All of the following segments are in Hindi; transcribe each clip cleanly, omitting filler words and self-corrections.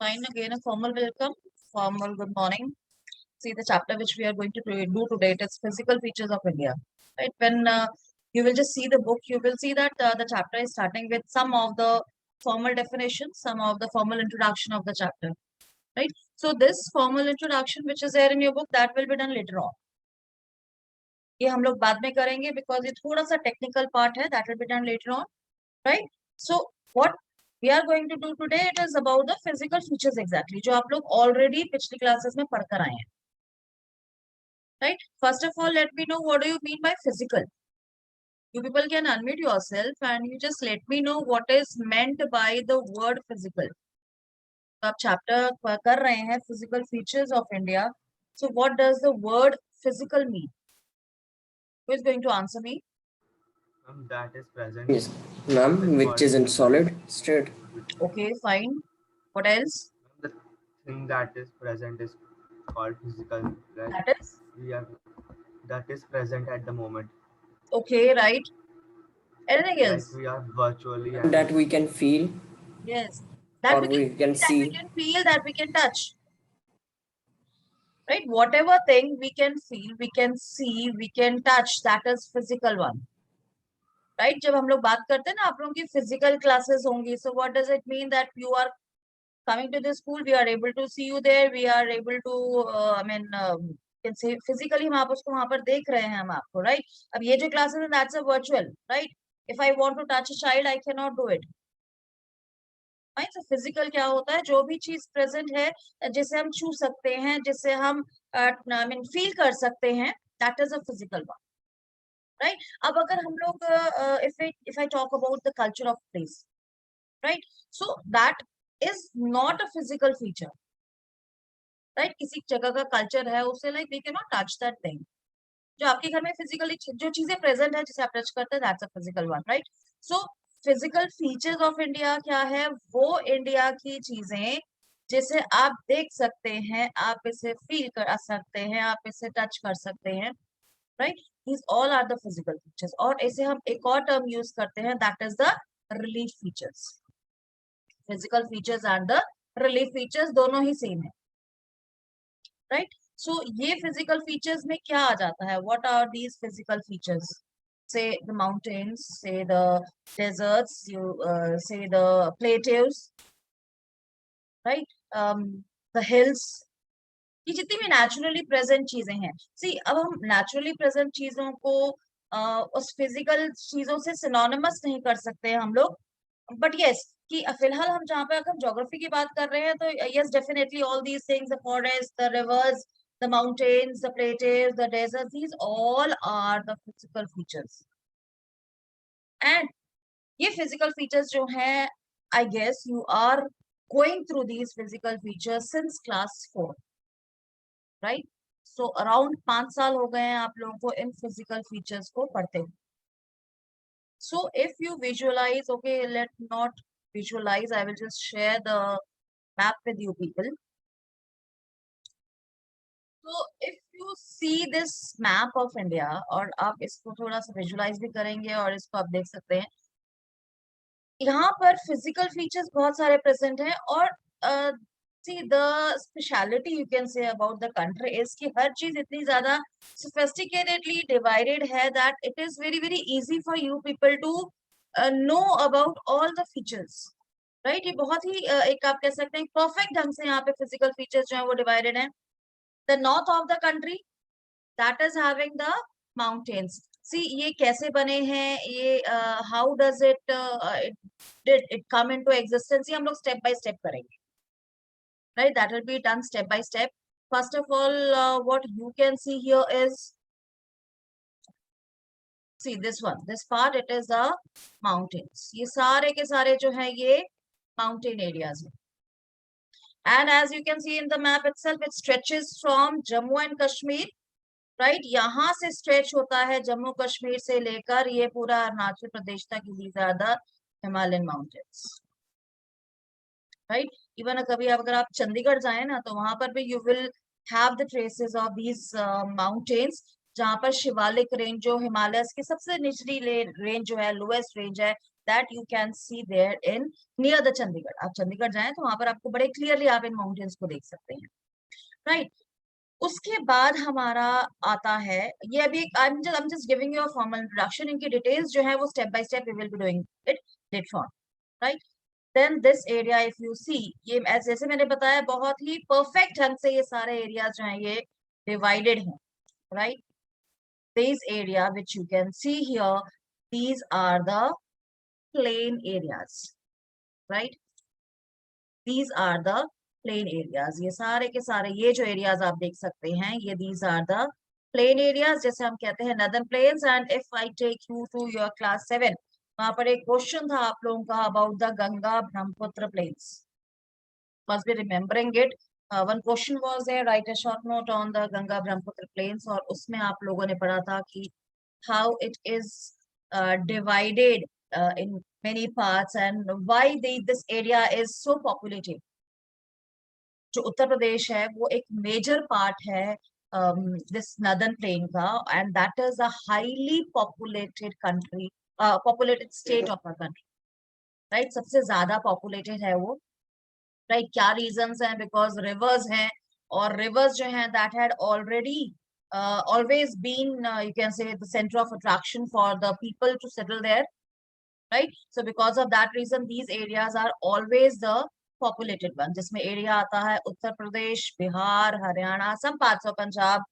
Fine, again a formal welcome, formal good morning. See, the chapter which we are going to do today, it is physical features of India. Right? When you will just see the book, you will see that the chapter is starting with some of the formal definitions, some of the formal introduction of the chapter. Right? So this formal introduction which is there in your book, that will be done later on. ये हम लोग बाद में करेंगे because ये थोड़ा सा technical part है, that will be done later on. Right? So what we are going to do today, it is about the physical features exactly, जो आप लोग already पिछली classes में पढ़ कर आए हैं. Right? First of all, let me know what do you mean by physical. You people can unmute yourself and you just let me know what is meant by the word physical. तो आप chapter कर रहे हैं physical features of India. So what does the word physical mean? Who is going to answer me? That is present. Yes, ma'am, which is in solid state. Okay, fine. What else? The thing that is present is called physical. Like That is? that is present at the moment. Okay, right. Anything Like else? we are virtually That we can feel Yes. That or we we can that we see. can feel, that we can touch. Right? Whatever thing we can feel, we can see, we can touch, that is physical one. Right? जब हम लोग बात करते हैं ना आप लोगों की physical classes होंगी, so what does it mean that you are coming to the school, we are able to see you there, we are able to can say physically हम आप उसको वहां पर देख रहे हैं हम आपको, right? अब ये जो classes हैं, that's a virtual, right? If I want to touch a child, I cannot do it. तो फिजिकल क्या होता है, जो भी चीज प्रेजेंट है जिसे हम छू सकते हैं, जिसे हम आई मीन फील कर सकते हैं, that is a physical one. Right? अब अगर हम लोग if I talk about the culture of place, right, so that is not a physical feature. Right? किसी जगह का कल्चर है, उसे like we can not touch that thing. जो आपके घर में फिजिकली जो चीजें प्रेजेंट है, जिसे आप टच करते हैं, that's a physical one. Right? So physical features of India क्या है? वो इंडिया की चीजें जिसे आप देख सकते हैं, आप इसे फील कर सकते हैं, आप इसे टच कर सकते हैं. Right? These all are the physical features. और इसे हम एक और टर्म यूज करते हैं, that is the relief features. Physical features and the relief features दोनों ही सेम है. राइट? सो ये फिजिकल फीचर्स में क्या आ जाता है? What are these physical features? Say the mountains, say the deserts, you say the plateaus, right? The hills. ये जितनी भी नेचुरली प्रेजेंट चीजें हैं. सी, अब हम नेचुरली प्रेजेंट चीजों को उस फिजिकल चीजों से सिनोनिमस नहीं कर सकते हम लोग, बट यस कि फिलहाल हम जहाँ पे अगर ज्योग्राफी की बात कर रहे हैं, तो yes definitely all these things, the forest, the reverse, the mountains, the plateaus, the deserts, these all are the physical features. And ये physical features जो हैं, I guess you are going through these physical features since class 4, right? So around 5 साल हो गए हैं आप लोगों को इन physical features को पढ़ते हुए. So if you visualize, okay, let not visualize, I will just share the map with you people. So if you see this map of India, और आप इसको थोड़ा सा visualize भी करेंगे और इसको आप देख सकते हैं, यहाँ पर फिजिकल फीचर्स बहुत सारे प्रेजेंट हैं. और see the speciality you can say about the country is कि हर चीज इतनी ज्यादा सोफिस्टिकेटेडली डिवाइडेड है that it is very very easy for you people to know about all the features. Right? ये बहुत ही एक आप कह सकते हैं परफेक्ट ढंग से यहाँ पे फिजिकल फीचर्स जो है वो डिवाइडेड है. The north of the country, that is having the mountains. See, ये कैसे बने हैं, ये how does it did it come into existence? ये हम लोग step by step करेंगे. Right? That will be done step by step. First of all, what you can see here is, see this one, this part, it is the mountains. ये सारे के सारे जो है ये mountain areas हैं. And as you can see in the map itself, it stretches from Jammu and Kashmir. Right? यहाँ से स्ट्रेच होता है जम्मू कश्मीर से लेकर ये पूरा अरुणाचल प्रदेश तक. These are the Himalayan mountains. Right? Even कभी अगर आप चंडीगढ़ जाए ना, तो वहां पर भी you will have the traces of these mountains, जहाँ पर शिवालिक रेंज जो हिमालय की सबसे निचली रेंज जो है, लोएस्ट रेंज है, that you can see there in near the Chandigarh. आप चंडीगढ़ जाएं तो वहां पर आपको बड़े clearly आप इन mountains को देख सकते हैं, right? उसके बाद हमारा आता है ये अभी I'm just giving you a formal introduction. इनकी details जो है वो step by step we will be doing it date form, right? Then this area if you see ये जैसे मैंने बताया बहुत ही perfect ढंग से ये सारे areas जो हैं ये divided हैं, right? This area which you can see here, these are the plain areas, right? These are the plain areas. ये सारे के सारे ये जो areas आप देख सकते हैं ये these are the plain areas जैसे हम कहते हैं northern plains. And if I take you to your class 7 वहां पर एक क्वेश्चन था आप लोगों का about the Ganga Brahmaputra plains. Must be remembering it. One question was there, write a short note on the Ganga Brahmaputra plains. और उसमें आप लोगों ने पढ़ा था कि how it is divided in many parts and why this area is so populated. जो उत्तर प्रदेश है वो एक मेजर पार्ट है दिस नॉर्दर्न प्लेन का and that is a highly populated country populated state of a country, right? सबसे ज्यादा पॉपुलेटेड है वो, राइट? क्या रीजंस हैं? बिकॉज रिवर्स हैं और रिवर्स जो हैं that had already always been you can say the center of attraction for the people to settle there, right? So because of that reason these areas are always the populated one, जिसमें एरिया आता है Uttar Pradesh, Bihar, Haryana, some parts of Punjab,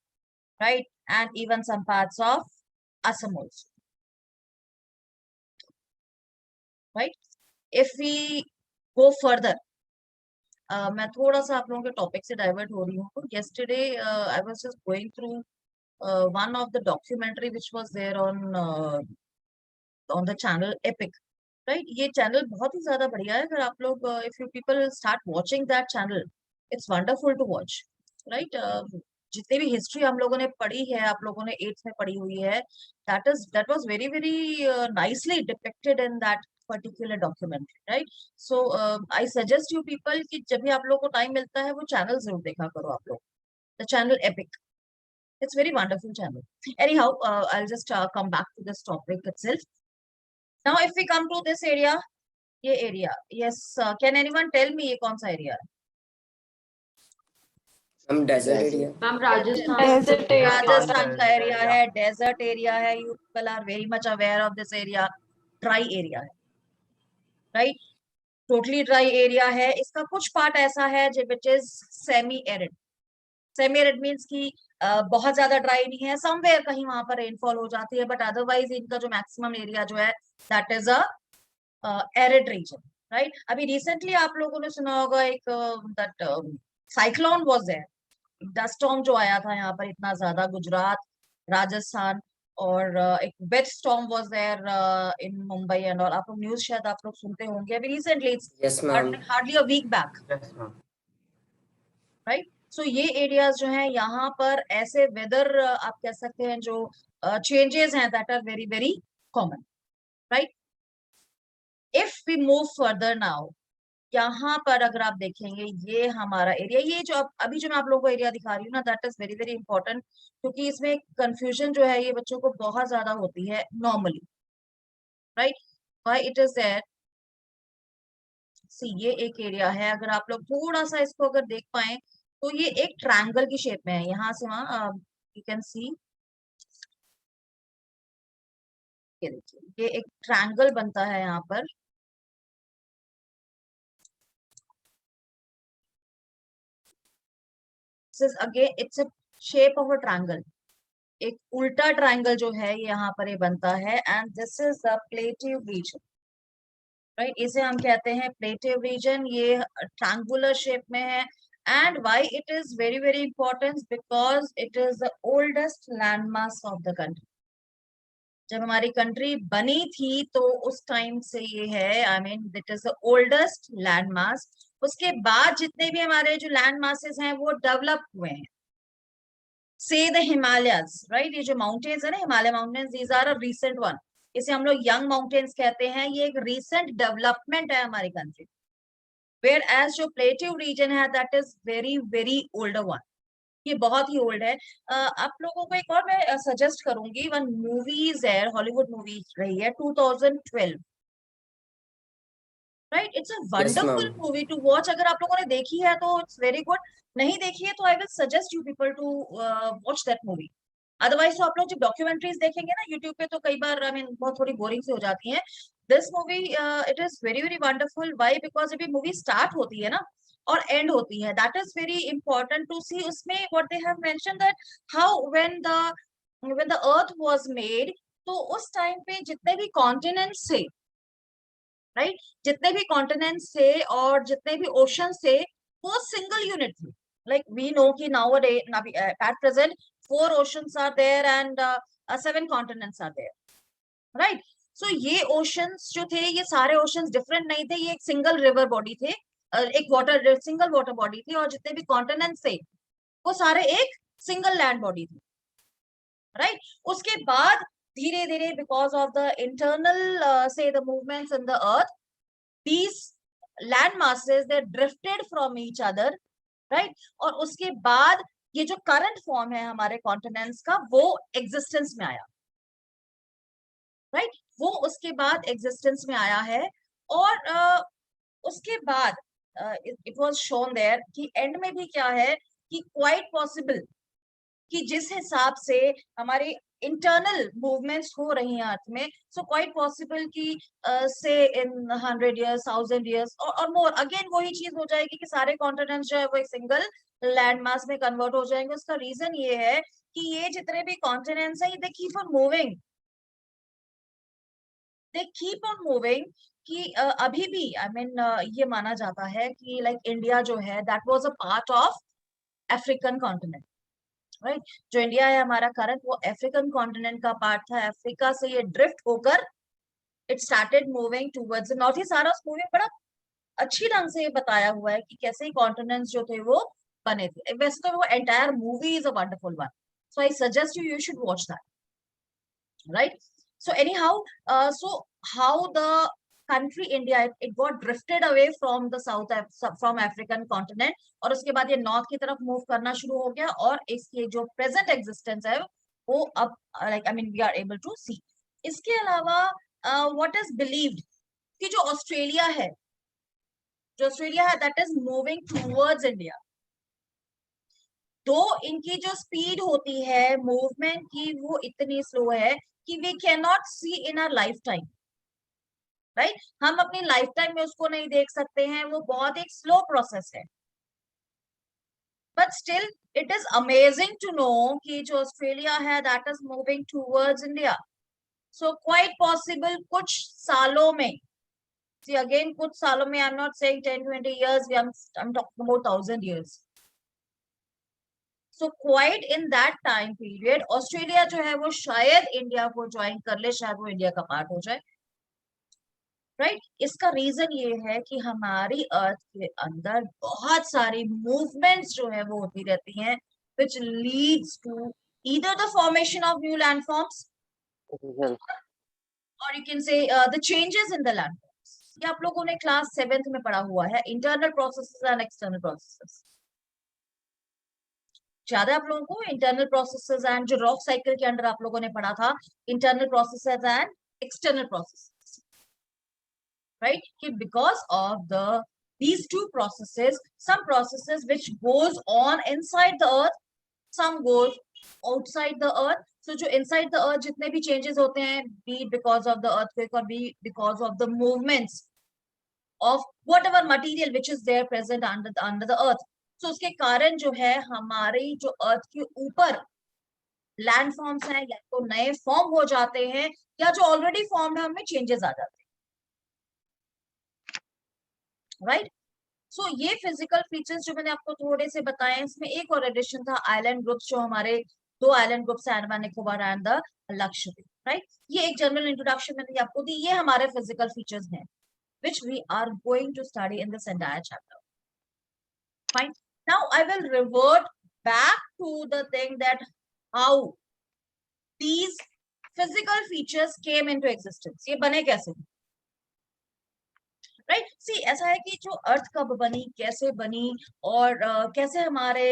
right? And even some parts of Assam also, right? If we go further, मैं थोड़ा सा आप लोगों के टॉपिक से डाइवर्ट हो रही हूँ. yesterday I was just going through one of the documentary which was there on the channel Epic, right? ये चैनल बहुत ही ज्यादा बढ़िया है. अगर आप लोग if you people start watching that channel, it's wonderful to watch, right? जितने भी हिस्ट्री हम लोगों ने पढ़ी है, आप लोगों ने 8th में पढ़ी हुई है, that was very very nicely depicted in that particular documentary, right? So I suggest you people कि जब भी आप लोगों को टाइम मिलता है वो चैनल जरूर देखा करो आप लोग, the channel Epic. It's very wonderful channel. Anyhow, I'll just come back to this topic itself. Now if we come to this area, ये area, yes, can anyone tell me ये कौन सा area है? हम desert area. Ma'am Rajasthan Rajasthan का एरिया है, डेजर्ट एरिया है. You people are very much aware of this area. Dry area है, राइट? टोटली ड्राई एरिया है. इसका कुछ पार्ट ऐसा है जो which is semi arid. Semi arid means कि बहुत ज्यादा ड्राई नहीं है, समवेयर कहीं वहां पर रेनफॉल हो जाती है, बट अदरवाइज इनका जो मैक्सिमम एरिया जो है that is a arid region, right? अभी रिसेंटली आप लोगों ने सुना होगा एक that cyclone was there, dust storm जो आया था यहाँ पर इतना ज्यादा, गुजरात, राजस्थान, और एक wet storm was there in Mumbai and all. आप लोग न्यूज़ शायद आप लोग सुनते होंगे अभी recently, Yes, ma'am. Hardly a week back, Yes, ma'am. Right? So ये एरियाज जो हैं यहाँ पर ऐसे वेदर आप कह सकते हैं जो चेंजेस हैं that are very very common, right? If we move further now, यहाँ पर अगर आप देखेंगे ये हमारा एरिया, ये जो अभी जो मैं आप लोगों को एरिया दिखा रही हूँ ना, that is very very important, क्योंकि इसमें कंफ्यूजन जो है ये बच्चों को बहुत ज्यादा होती है normally, right? Why it is that, see ये एक एरिया है, अगर आप लोग थोड़ा सा इसको अगर देख पाए तो ये एक ट्रायंगल की शेप में है. यहाँ से वहां यू कैन सी, ये देखिए ये एक ट्रायंगल बनता है यहाँ पर. Again it's a shape of a triangle, एक उल्टा ट्रायंगल जो है यहाँ पर ये बनता है. And this is the plateau region, right? इसे हम कहते हैं प्लेटिव रीजन. ये ट्रायंगुलर शेप में है. And why it is very very important, because it is the oldest landmass of the country. जब हमारी कंट्री बनी थी तो उस टाइम से ये है, I mean it is the oldest landmass. उसके बाद जितने भी हमारे जो लैंड मासेस हैं वो डेवलप हुए हैं. से द हिमालयस, राइट? ये जो माउंटेन्स है ना, Himalaya mountains, these are a recent one. इसे हम लोग यंग माउंटेन्स कहते हैं. ये एक रीसेंट डेवलपमेंट है हमारी कंट्री. वेयर एज जो प्लेटिव रीजन है that is very very older one. ये बहुत ही ओल्ड है. आप लोगों को एक और मैं सजेस्ट करूंगी, वन मूवीज है, हॉलीवुड मूवी रही है 2012, right? It's a Yes, wonderful ma'am. Movie two watch. अगर आप लोगों ने देखी है तो इट्स वेरी गुड. नहीं देखी है तो I will suggest you people to watch that movie. Otherwise तो आप लोग जब डॉक्यूमेंट्रीज देखेंगे ना यूट्यूब पे तो कई बार आई मीन बहुत थोड़ी बोरिंग सी हो जाती है. This movie it is very very wonderful. Why? Because अभी मूवी स्टार्ट होती है ना और एंड होती है, that is very important to see. उसमें what they have mention that how when the earth was made, तो उस टाइम पे जितने भी कॉन्टिनेंट्स थे, राइट, जितने भी कॉन्टिनेंट्स थे और जितने भी ओशन थे वो सिंगल यूनिट थे. लाइक वी नो कि now at present 4 oceans are there and 7 continents are there, right? So ये oceans जो थे ये सारे oceans different नहीं थे, ये एक single river body थे, एक single water body थी. और जितने भी continents थे वो सारे एक single land body थे, right? उसके बाद धीरे धीरे because of the internal say the movements in the earth, these land masses they drifted from each other, right? और उसके बाद ये जो करंट फॉर्म है हमारे कॉन्टिनेंट्स का वो एग्जिस्टेंस में आया, राइट? वो उसके बाद एग्जिस्टेंस में आया है. और उसके बाद इट वाज शोन देयर कि एंड में भी क्या है कि क्वाइट पॉसिबल कि जिस हिसाब से हमारी इंटरनल मूवमेंट्स हो रही हैं अर्थ में, सो क्वाइट पॉसिबल कि से इन 100 years 1000 years और मोर अगेन वही चीज हो जाएगी कि सारे कॉन्टिनेंट्स जो है वो एक सिंगल लैंड मास में कन्वर्ट हो जाएंगे. उसका रीजन ये है कि ये जितने भी कॉन्टिनेंट्स हैं they keep on moving, they keep on moving. कि अभी भी आई मीन ये माना जाता है कि लाइक इंडिया जो है that was a part of African continent, right? जो इंडिया है हमारा करंट वो अफ्रीकन कॉन्टिनेंट का पार्ट था. अफ्रीका से ये ड्रिफ्ट होकर it started moving towards north. ही सारा उस मूवी में बड़ा अच्छी ढंग से बताया हुआ है कि कैसे ही कॉन्टिनेंट्स जो थे वो बने थे. वैसे तो वो entire movie is a wonderful one, so I suggest you should watch that, right? So anyhow, so how the country India it got drifted away from the from African continent और उसके बाद ये नॉर्थ की तरफ मूव करना शुरू हो गया. और इसकी जो प्रेजेंट एग्जिस्टेंस है वो अब like I mean we are able to see. इसके अलावा व्हाट इज बिलीव्ड कि जो ऑस्ट्रेलिया है that is moving towards India. तो इनकी जो स्पीड होती है मूवमेंट की वो इतनी स्लो है कि we can not see in our life time, right? हम अपनी लाइफ टाइम में उसको नहीं देख सकते हैं, वो बहुत एक स्लो प्रोसेस है. But still it is amazing to know कि जो ऑस्ट्रेलिया है that is moving towards India. So quite possible कुछ सालों में, सी अगेन कुछ सालों में, I am not saying 10-20 years, I am talking about 1000 years. So quite in that time period Australia जो है वो शायद इंडिया को ज्वाइन कर ले, शायद वो इंडिया का पार्ट हो जाए, राइट? इसका रीजन ये है कि हमारी अर्थ के अंदर बहुत सारी मूवमेंट्स जो है वो होती रहती हैं which leads to either the formation of new landforms or you can say the changes in the landforms. ये आप लोगों ने क्लास 7th में पढ़ा हुआ है, internal processes and external processes. ज्यादा आप लोगों को इंटरनल प्रोसेसेस एंड जो रॉक साइकिल के अंडर आप लोगों ने पढ़ा था internal processes and external processes, right? Because of these two processes, some processes which goes on inside the earth, some goes outside the earth. So जो inside the earth जितने भी changes होते हैं, be it because of the earthquake or be because of the movements of whatever material which is there present under the earth. So उसके कारण जो है हमारी जो earth के ऊपर लैंड फॉर्म्स हैं या तो नए फॉर्म हो जाते हैं या जो ऑलरेडी फॉर्म है उनमें चेंजेस आ जाते हैं, राइट? सो ये फिजिकल फीचर्स जो मैंने आपको थोड़े से बताए, इसमें एक और एडिशन था आइलैंड ग्रुप्स, जो हमारे 2 आइलैंड ग्रुप्स हैं, Andaman Nicobar and the Lakshadweep, right? ये एक जनरल इंट्रोडक्शन मैंने आपको दी. ये हमारे फिजिकल फीचर्स हैं which we are going to study in this entire chapter. Fine. Now I will revert back to the thing that how these physical features came into existence. ये बने कैसे, राइट? सी ऐसा है कि जो अर्थ कब बनी, कैसे बनी और कैसे हमारे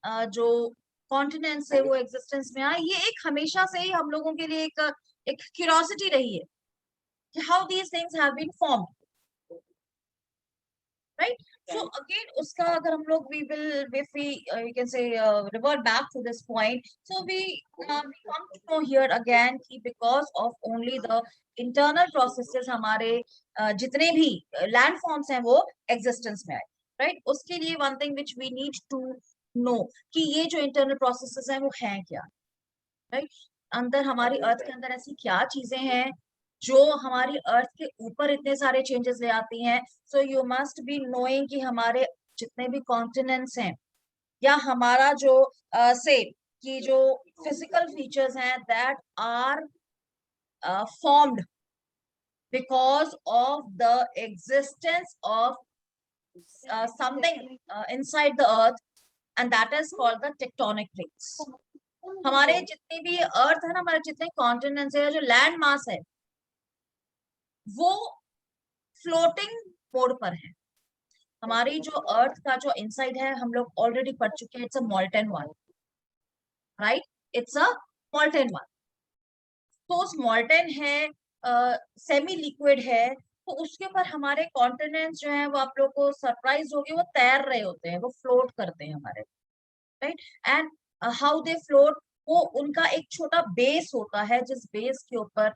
जो कॉन्टिनेंट्स है वो एग्जिस्टेंस में आए, ये एक हमेशा से ही हम लोगों के लिए एक क्यूरियोसिटी रही है कि how these things have been formed, again उसका अगर हम लोग we will if we you can say revert back to this point, so we come to know here again कि because of only the internal processes हमारे जितने भी landforms हैं वो existence में आए, right? उसके लिए one thing which we need to know कि ये जो internal processes हैं वो हैं क्या, right? अंदर हमारी अर्थ के अंदर ऐसी क्या चीजें हैं जो हमारी अर्थ के ऊपर इतने सारे चेंजेस ले आती हैं. So you must be knowing कि हमारे जितने भी कॉन्टिनेंट्स हैं या हमारा जो से कि जो फिजिकल फीचर्स हैं that are formed because of the existence of something inside the earth, and that is called the tectonic plates. हमारे जितनी भी अर्थ है ना, हमारे जितने कॉन्टिनेंट्स है, जो लैंड मास है वो फ्लोटिंग मोड पर है. हमारी जो अर्थ का जो इनसाइड है हम लोग ऑलरेडी पढ़ चुके हैं, it's a molten one, right? It's a molten one. तो उस मोल्टेन है, सेमी लिक्विड है, तो उसके ऊपर हमारे कॉन्टिनेंट्स जो हैं वो आप लोग को सरप्राइज होगी, वो तैर रहे होते हैं, वो फ्लोट करते हैं हमारे, right? And how they float, वो उनका एक छोटा बेस होता है जिस बेस के ऊपर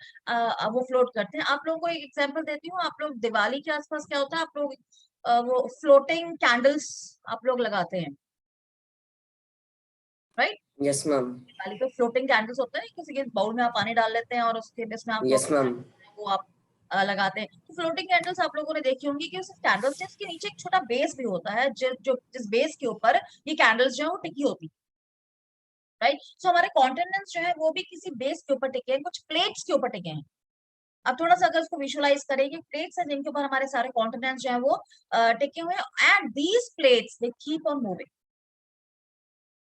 वो फ्लोट करते हैं. आप लोगों को एक एग्जांपल देती हूँ. आप लोग दिवाली के आसपास क्या होता है, आप लोग वो फ्लोटिंग कैंडल्स आप लोग लगाते हैं, राइट? Yes, ma'am. दिवाली पे फ्लोटिंग कैंडल्स होते हैं, किसी के बाउल में आप पानी डाल लेते हैं और उसके बेस में आप Yes, ma'am. वो आप लगाते हैं. तो फ्लोटिंग कैंडल्स आप लोगों ने देखी होंगी कि उस कैंडल्स के नीचे एक छोटा बेस भी होता है, जिस बेस के ऊपर ये कैंडल्स जो है वो टिकी होती है, राइट? सो हमारे कॉन्टिनेंट्स जो है वो भी किसी बेस के ऊपर टिके हैं, कुछ प्लेट्स के ऊपर टिके हैं. अब थोड़ा सा अगर उसको विजुअलाइज करें कि प्लेट्स हैं जिनके ऊपर हमारे सारे कॉन्टिनेंट्स जो है वो टिके हुए हैं, and these plates they keep on moving.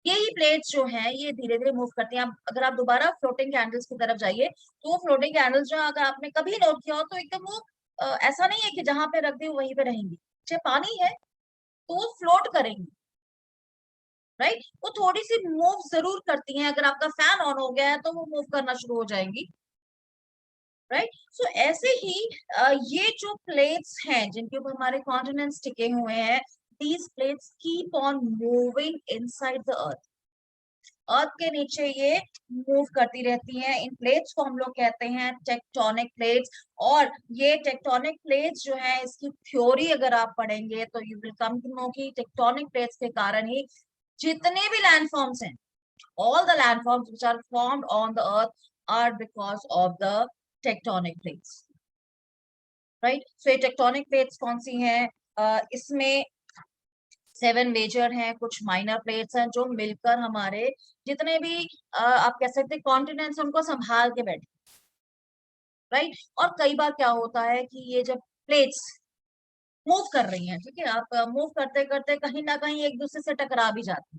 यही प्लेट्स जो हैं ये धीरे धीरे मूव करती हैं. अगर आप दोबारा फ्लोटिंग कैंडल्स की तरफ जाइए तो वो फ्लोटिंग कैंडल्स जो अगर आपने कभी नोट किया हो तो एकदम वो ऐसा नहीं है कि जहां पे रख दी वहीं पे रहेंगी. चाहे पानी है तो वो फ्लोट करेंगी, राइट? वो थोड़ी सी मूव जरूर करती हैं. अगर आपका फैन ऑन हो गया है तो वो मूव करना शुरू हो जाएंगी, राइट? सो ऐसे ही ये जो प्लेट्स हैं जिनके ऊपर हमारे कॉन्टिनेंट्स टिके हुए हैं, these plates keep on moving inside the earth. अर्थ के नीचे ये मूव करती रहती हैं. इन प्लेट्स को हम लोग कहते हैं टेक्टोनिक प्लेट्स. और ये टेक्टोनिक प्लेट्स जो है इसकी थ्योरी अगर आप पढ़ेंगे तो you will come to know कि टेक्टोनिक प्लेट्स के कारण ही जितने भी लैंडफॉर्म्स हैं, all the landforms which are formed on the earth are because of the tectonic plates, right? So ये tectonic plates कौन सी हैं? इसमें 7 मेजर हैं, कुछ माइनर प्लेट्स हैं जो मिलकर हमारे जितने भी आप कह सकते हैं कॉन्टिनेंट्स उनको संभाल के बैठे, राइट? और कई बार क्या होता है कि ये जब प्लेट्स मूव कर रही हैं, ठीक है, आप मूव करते करते कहीं ना कहीं एक दूसरे से टकरा भी जाती,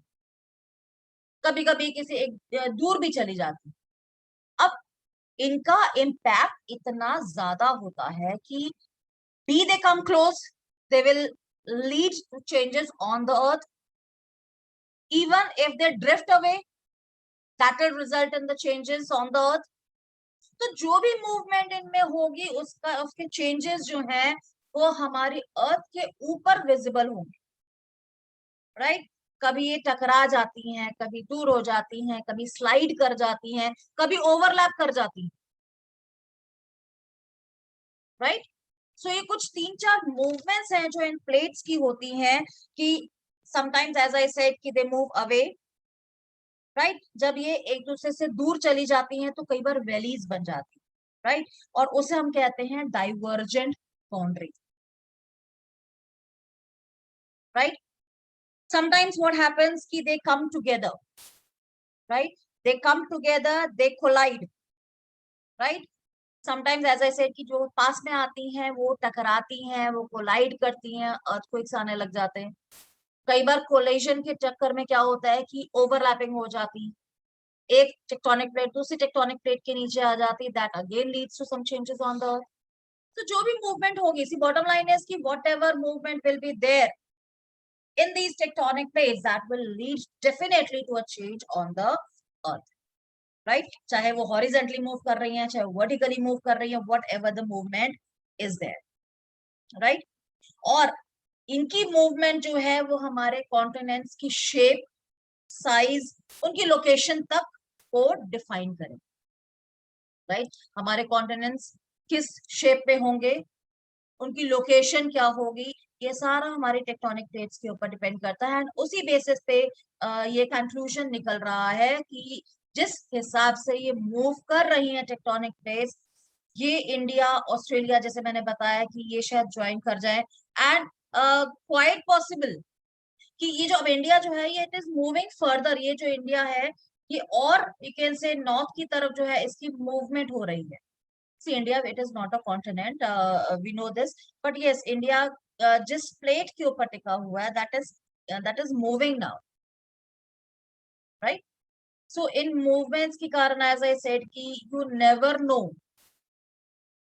कभी कभी किसी एक दूर भी चली जाती. अब इनका इम्पैक्ट इतना ज्यादा होता है कि be they come close, they will lead to changes on the earth. Even if they drift away, that will result in the changes on the earth. तो जो भी मूवमेंट इनमें होगी उसके चेंजेस जो हैं वो हमारी अर्थ के ऊपर विजिबल होंगे, राइट? कभी ये टकरा जाती हैं, कभी दूर हो जाती हैं, कभी स्लाइड कर जाती हैं, कभी ओवरलैप कर जाती हैं, राइट? सो ये कुछ 3-4 मूवमेंट्स हैं जो इन प्लेट्स की होती हैं कि समटाइम्स एज आई सेड कि दे मूव अवे, राइट? जब ये एक दूसरे से दूर चली जाती हैं तो कई बार वैलीज बन जाती हैं, राइट? और उसे हम कहते हैं divergent boundary, right? Sometimes what happens कि they come together, right? They come together, they collide, right? Sometimes as I said कि जो पास में आती हैं वो टकराती हैं, वो कोलाइड करती हैं, अर्थक्वेक्स आने लग जाते हैं. कई बार कोलिजन के चक्कर में क्या होता है कि ओवरलैपिंग हो जाती, एक टेक्टोनिक प्लेट दूसरी टेक्टोनिक प्लेट के नीचे आ जाती, that again leads to some changes on the earth. तो जो भी मूवमेंट होगी, सी बॉटम लाइन इज कि whatever movement will be there in these tectonic plates that will lead definitely to a change on the earth, right? चाहे वो हॉरिजेंटली मूव कर रही हैं, चाहे वर्टिकली मूव कर रही हैं, whatever the movement is there, right? और इनकी मूवमेंट जो है वो हमारे कॉन्टिनेंट्स की शेप, साइज, उनकी लोकेशन तक को डिफाइन करें, राइट। हमारे कॉन्टिनेंट्स किस शेप में होंगे, उनकी लोकेशन क्या होगी, ये सारा हमारी टेक्टोनिक प्लेट्स के ऊपर डिपेंड करता है। एंड उसी बेसिस पे ये कंक्लूजन निकल रहा है कि जिस हिसाब से ये मूव कर रही हैं टेक्टोनिक प्लेट्स, ये इंडिया, ऑस्ट्रेलिया, जैसे मैंने बताया कि ये शायद ज्वाइन कर जाए। एंड क्वाइट पॉसिबल कि ये जो अब इंडिया जो है ये इट इज मूविंग फर्दर, ये जो इंडिया है ये और यू कैन से नॉर्थ की तरफ जो है इसकी मूवमेंट हो रही है। See India it is not a continent, we know this, but yes India जिस प्लेट के ऊपर टिका हुआ है that is moving now, right. So इन मूवमेंट्स के कारण एज आई सेड कि you never know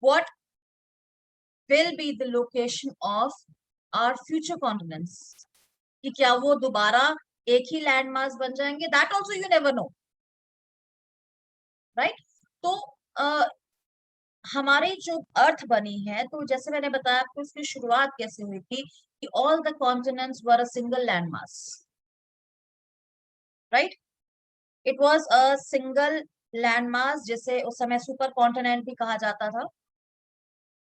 what will be the location of our future continents, कि क्या वो दोबारा एक ही लैंड मास बन जाएंगे, that also you never no, right. तो हमारी जो अर्थ बनी है, तो जैसे मैंने बताया आपको इसकी शुरुआत कैसे हुई थी कि all the continents were a single land mass, right. It was a single land mass, जिसे उस समय सुपर कॉन्टिनेंट भी कहा जाता था,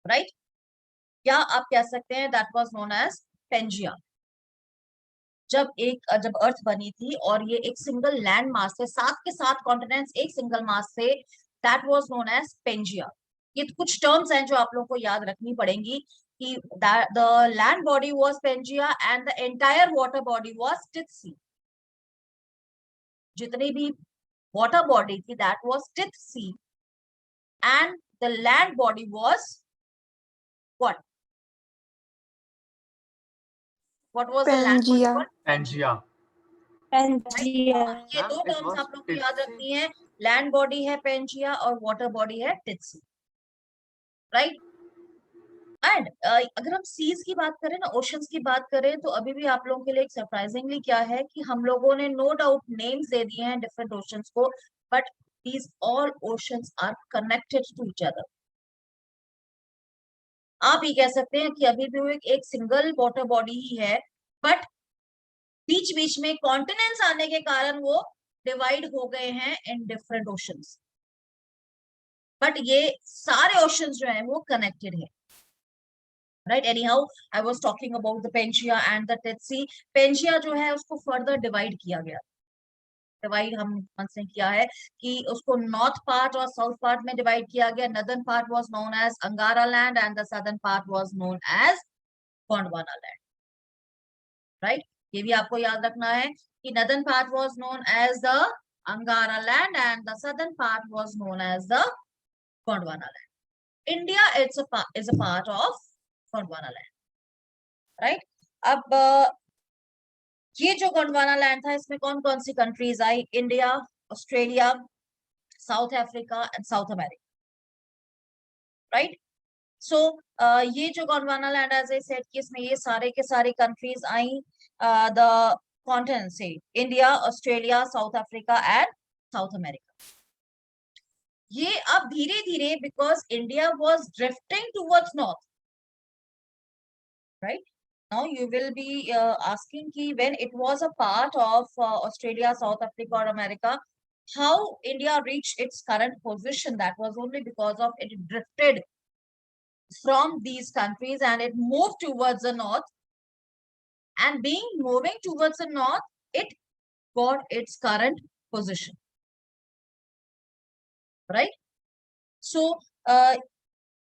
राइट। या आप कह सकते हैं that was known as Pangaea. जब अर्थ बनी थी और ये एक सिंगल लैंड मास थे, सात के सात कॉन्टिनेंट्स एक सिंगल मास थे, that was known as Pangaea. ये कुछ टर्म्स हैं जो आप लोगों को याद रखनी पड़ेंगी कि the land body was Pangaea and the entire water body was Tethys Sea. जितनी भी वाटर बॉडी थी that was Tethys Sea and the land body was what was the land body? Pangea. Pangea. Pangea. ये Ma'am, दो it टर्म्स was आप लोग को याद Titsi. रखनी है, लैंड बॉडी है पेंजिया और वाटर बॉडी है टिथसी, राइट। एंड अगर हम सीज की बात करें ना, ओशंस की बात करें, तो अभी भी आप लोगों के लिए एक सरप्राइजिंगली क्या है कि हम लोगों ने नो डाउट नेम्स दे दिए हैं डिफरेंट ओशंस को, but these all oceans are connected to each other. आप ये कह सकते हैं कि अभी भी वो एक सिंगल वाटर बॉडी ही है, बट बीच बीच में कॉन्टिनेंट्स आने के कारण वो डिवाइड हो गए हैं इन डिफरेंट ओशंस, बट ये सारे ओशंस जो है वो कनेक्टेड है, right. Anyhow I was talking about the Pangaea and the Tethys Sea. Pangaea जो है उसको फर्दर डिवाइड किया गया, डिवाइड हम से किया है कि उसको नॉर्थ पार्ट और साउथ पार्ट में डिवाइड किया गया। Northern part was known as Angara land and the southern part was known as Gondwana land, right. ये भी आपको याद रखना है कि northern part was known as the Angara land and the southern part was known as the Gondwana land. India is a part of Gondwana land, right. अब ये जो गोंडवाना लैंड था इसमें कौन कौन सी कंट्रीज आई? India, Australia, South Africa and South America, right. So ये जो Gondwana land as I said कि इसमें ये सारे के सारी कंट्रीज आई द कॉन्टिनेंट से, India, Australia, South Africa and South America. ये अब धीरे धीरे because India was drifting towards north, right. Now you will be asking ki when it was a part of Australia, South Africa or America, how India reached its current position? That was only because of it drifted from these countries and it moved towards the north, and being moving towards the north, it got its current position, right? So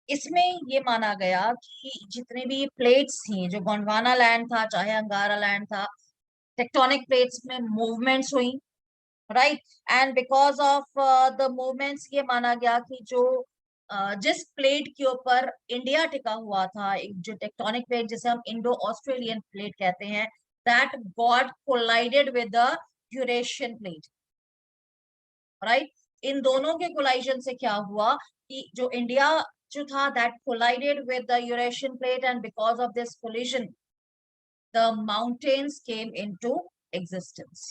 इसमें ये माना गया कि जितने भी प्लेट्स थी, जो गोंडवाना लैंड था चाहे अंगारा लैंड था, टेक्टोनिक प्लेट्स में मूवमेंट्स हुई, right. And because of the movements ये माना गया कि जो जिस प्लेट के ऊपर इंडिया टिका हुआ था, एक जो टेक्टोनिक प्लेट जिसे हम इंडो ऑस्ट्रेलियन प्लेट कहते हैं, that got collided with the Eurasian plate, right. इन दोनों के कोलाइजन से क्या हुआ कि जो इंडिया जो था that collided with the Eurasian plate, and because of this collision the mountains came into existence,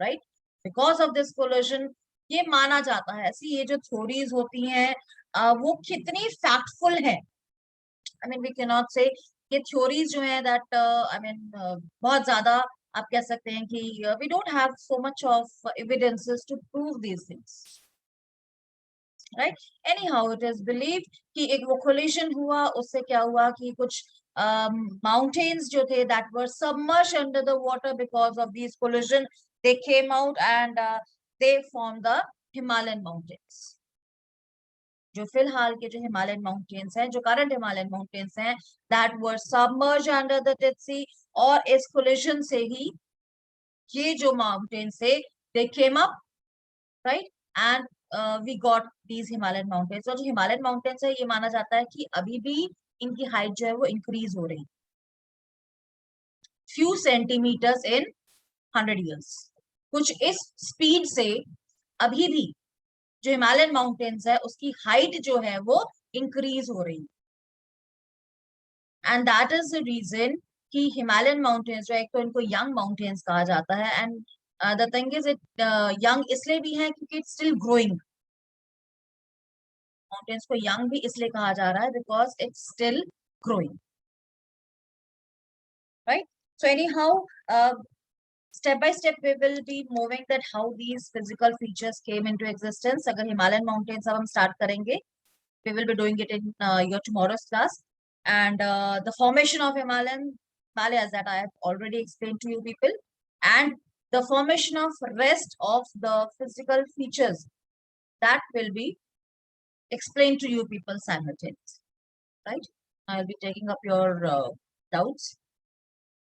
right. Because of this collision ये माना जाता है, ऐसी ये जो थ्योरीज होती हैं वो कितनी फैक्टफुल है, I mean we can not say ये थ्योरीज जो है दैट आई मीन बहुत ज्यादा आप कह सकते हैं कि we don't have so much of evidences to prove these things, right? Anyhow it is believe कि एक वो कोलिजन हुआ, उससे क्या हुआ कि कुछ mountains जो थे that were submerged under the water because of these collision, they came out and they formed the Himalayan mountains. जो फिलहाल के जो हिमालयन माउंटेन्स हैं, जो करंट हिमालयन माउंटेन्स हैं, that were submerged under the Dead Sea, और इस collision से ही ये जो माउंटेन्स थे they came up, right? And we got these Himalayan mountains. और जो हिमालयन माउंटेन्स है, ये माना जाता है कि अभी भी इनकी हाइट जो है वो इंक्रीज हो रही, few centimeters in 100 years. कुछ इस स्पीड से अभी भी जो हिमालयन माउंटेन्स है उसकी हाइट जो है वो इंक्रीज हो रही, and that is the reason कि हिमालयन माउंटेन्स जो, एक तो इनको यंग माउंटेन्स कहा जाता है, and the thing is it young इसलिए भी है क्योंकि इट्स स्टिल ग्रोइंग. माउंटेन्स को यंग भी इसलिए कहा जा रहा है because it's still growing, right? So anyhow, step by step we will be moving that how these physical features came into existence. अगर Himalayan mountains अब हम start करेंगे, we will be doing it in your tomorrow's class. And the formation of Himalayas that I have already explained to you people, and the formation of rest of the physical features that will be explained to you people simultaneously, right? I will be taking up your doubts.